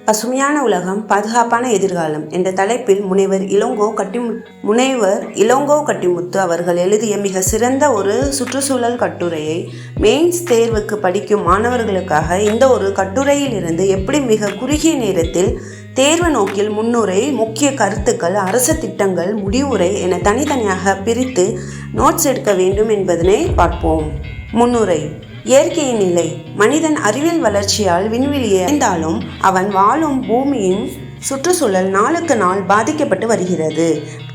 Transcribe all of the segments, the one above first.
பசுமையான உலகம் பாதுகாப்பான எதிர்காலம் என்ற தலைப்பில் முனைவர் இளங்கோ கட்டிமுத்து அவர்கள் எழுதிய மிக சிறந்த ஒரு சுற்றுச்சூழல் கட்டுரையை மெயின்ஸ் தேர்வுக்கு படிக்கும் மாணவர்களுக்காக இந்த ஒரு கட்டுரையில் இருந்து எப்படி மிக குறுகிய நேரத்தில் தேர்வு நோக்கில் முன்னுரை, முக்கிய கருத்துக்கள், அரசு திட்டங்கள், முடிவுரை என தனித்தனியாக பிரித்து நோட்ஸ் எடுக்க வேண்டும் என்பதனை பார்ப்போம். முன்னுரை. இயற்கையின் நிலை. மனிதன் அறிவியல் வளர்ச்சியால் விண்வெளியை அடைந்தாலும் அவன் வாழும் பூமியின் சுற்றுச்சூழல் நாளுக்கு நாள் பாதிக்கப்பட்டு வருகிறது.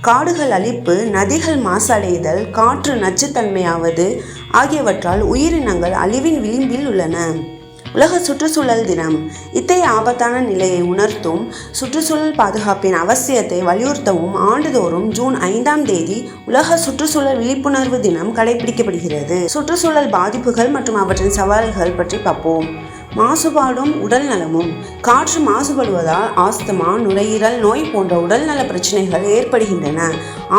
காடுகள் அழிப்பு, நதிகள் மாசடைதல், காற்று நச்சுத்தன்மையாவது ஆகியவற்றால் உயிரினங்கள் அழிவின் விளிம்பில் உள்ளன. உலக சுற்றுச்சூழல் தினம் இத்தகைய ஆபத்தான நிலையை உணர்த்தும் சுற்றுச்சூழல் பாதுகாப்பின் அவசியத்தை வலியுறுத்தவும் ஆண்டுதோறும் ஜூன் 5ஆம் தேதி உலக சுற்றுச்சூழல் விழிப்புணர்வு தினம் கடைபிடிக்கப்படுகிறது. சுற்றுச்சூழல் பாதிப்புகள் மற்றும் அவற்றின் சவால்கள் பற்றி பார்ப்போம். மாசுபாடும் உடல் நலமும். காற்று மாசுபடுவதால் ஆஸ்துமா, நுரையீரல் நோய் போன்ற உடல்நல பிரச்சனைகள் ஏற்படுகின்றன.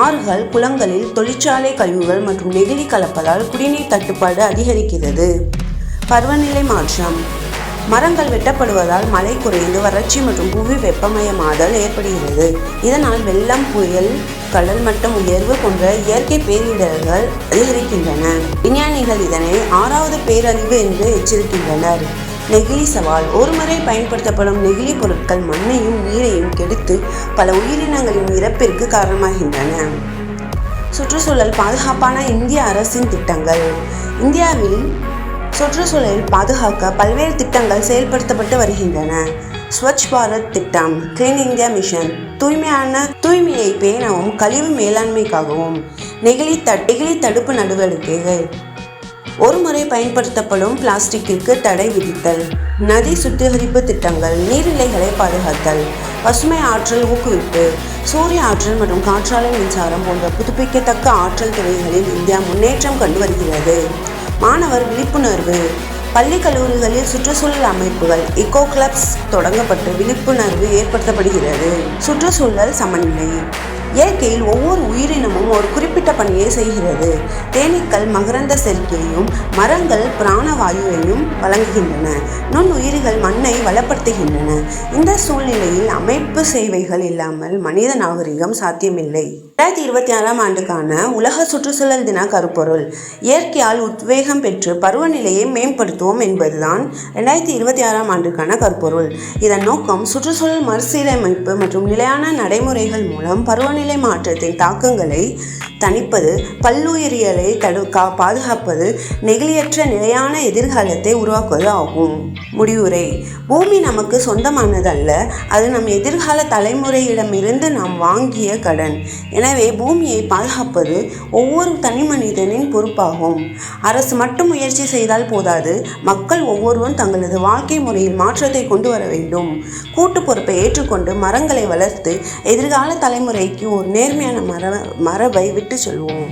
ஆறுகள், குளங்களில் தொழிற்சாலை கழிவுகள் மற்றும் நெகிழி கலப்பதால் குடிநீர் தட்டுப்பாடு அதிகரிக்கிறது. பருவநிலை மாற்றம். மரங்கள் வெட்டப்படுவதால் மழை குறைந்து வறட்சி மற்றும் புவி வெப்பமயமாதல் ஏற்படுகிறது. இதனால் வெள்ளம், புயல், கடல் மட்டம் உயர்வு போன்ற இயற்கை பேரிடர்கள் அதிகரிக்கின்றன. விஞ்ஞானிகள் இதனை 6வது பேரழிவு என்று எச்சரிக்கின்றனர். நெகிழி சவால். ஒருமுறை பயன்படுத்தப்படும் நெகிழி பொருட்கள் மண்ணையும் நீரையும் கெடுத்து பல உயிரினங்களின் இறப்பிற்கு காரணமாகின்றன. சுற்றுச்சூழல் பாதுகாப்பான இந்திய அரசின் திட்டங்கள். இந்தியாவில் சுற்றுச்சூழலை பாதுகாக்க பல்வேறு திட்டங்கள் செயல்படுத்தப்பட்டு வருகின்றன. ஸ்வச் பாரத் திட்டம், கிளீன் இந்தியா மிஷன், தூய்மையை பேணவும் கழிவு மேலாண்மைக்காகவும், நெகிழி தடுப்பு நடவடிக்கைகள், ஒருமுறை பயன்படுத்தப்படும் பிளாஸ்டிக்கிற்கு தடை விதித்தல், நதி சுத்திகரிப்பு திட்டங்கள், நீர்நிலைகளை பாதுகாத்தல், பசுமை ஆற்றல் ஊக்குவிப்பு, சூரிய ஆற்றல் மற்றும் காற்றாலை மின்சாரம் போன்ற புதுப்பிக்கத்தக்க ஆற்றல் துறைகளில் இந்தியா முன்னேற்றம் கண்டு வருகிறது. மாணவர் விழிப்புணர்வு. பள்ளி கல்லூரிகளில் சுற்றுச்சூழல் அமைப்புகள், இக்கோ கிளப்ஸ் தொடங்கப்பட்டு விழிப்புணர்வு ஏற்படுத்தப்படுகிறது. சுற்றுச்சூழல் சமநிலை. இயற்கையில் ஒவ்வொரு உயிரினமும் ஒரு குறிப்பிட்ட பணியை செய்கிறது. தேனீக்கள் மகரந்த சேர்க்கையையும் மரங்கள் பிராணவாயுவையும் வழங்குகின்றன. நுண்ணுயிரிகள் மண்ணை வளப்படுத்துகின்றன. இந்த சூழ்நிலையில் அமைப்பு சேவைகள் இல்லாமல் மனித நாகரிகம் சாத்தியமில்லை. 2026ஆம் ஆண்டுக்கான உலக சுற்றுச்சூழல் தின கருப்பொருள் இயற்கையால் உத்வேகம் பெற்று பருவநிலையை மேம்படுத்துவோம் என்பதுதான் 2026ஆம் ஆண்டுக்கான கருப்பொருள். இதன் நோக்கம் சுற்றுச்சூழல் மறுசீரமைப்பு மற்றும் நிலையான நடைமுறைகள் மூலம் பருவநிலை மாற்றத்தின் தாக்கங்களை தணிப்பது, பல்லுயிரியலை பாதுகாப்பது, நெகிழியற்ற நிலையான எதிர்காலத்தை உருவாக்குவது ஆகும். முடிவுரை. பூமி நமக்கு சொந்தமானதல்ல, அது நம் எதிர்கால தலைமுறையிடமிருந்து நாம் வாங்கிய கடன். எனவே பூமியை பாதுகாப்பது ஒவ்வொரு தனி மனிதனின் பொறுப்பாகும். அரசு மட்டும் முயற்சி செய்தால் போதாது, மக்கள் ஒவ்வொருவரும் தங்களது வாழ்க்கை முறையில் மாற்றத்தை கொண்டு வர வேண்டும். கூட்டு பொறுப்பை ஏற்றுக்கொண்டு மரங்களை வளர்த்து எதிர்கால தலைமுறைக்கு ஒரு நேர்மையான மரபை விட்டு சொல்வோம்.